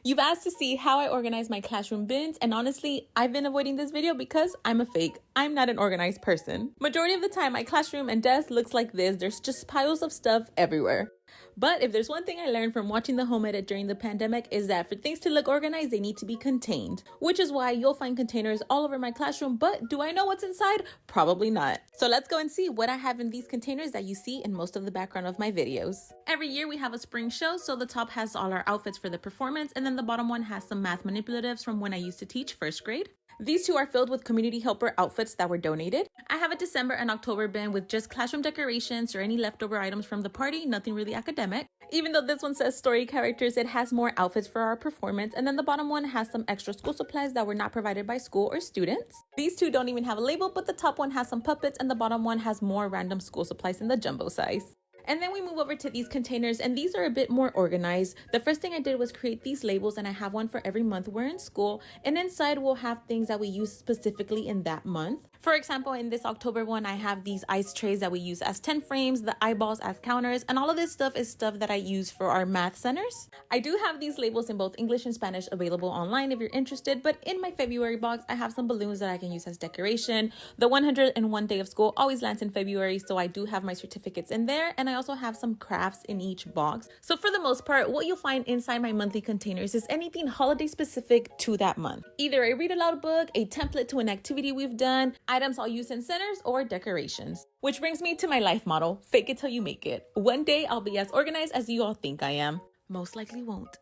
You've asked to see how I organize my classroom bins, and honestly, I've been avoiding this video because I'm a fake. I'm not an organized person. Majority of the time, my classroom and desk looks like this. There's just piles of stuff everywhere. But if there's one thing I learned from watching the home edit during the pandemic is that for things to look organized, they need to be contained, which is why you'll find containers all over my classroom. But do I know what's inside? Probably not. So let's go and see what I have in these containers that you see in most of the background of my videos. Every year we have a spring show, so the top has all our outfits for the performance, and then the bottom one has some math manipulatives from when I used to teach first grade. These two are filled with community helper outfits that were donated. I have a December and October bin with just classroom decorations or any leftover items from the party, nothing really academic. Even though this one says story characters, it has more outfits for our performance, and then the bottom one has some extra school supplies that were not provided by school or students. These two don't even have a label, but the top one has some puppets and the bottom one has more random school supplies in the jumbo size. And then we move over to these containers, and these are a bit more organized. The first thing I did was create these labels, and I have one for every month we're in school, and inside we'll have things that we use specifically in that month. For example, in this October one, I have these ice trays that we use as tent frames, the eyeballs as counters, and all of this stuff is stuff that I use for our math centers. I do have these labels in both English and Spanish available online if you're interested, but in my February box, I have some balloons that I can use as decoration. The 101 day of school always lands in February, so I do have my certificates in there, and I also have some crafts in each box. So for the most part, what you'll find inside my monthly containers is anything holiday specific to that month. Either a read aloud book, a template to an activity we've done, items I'll use in centers, or decorations. Which brings me to my life motto, fake it till you make it. One day I'll be as organized as you all think I am. Most likely won't.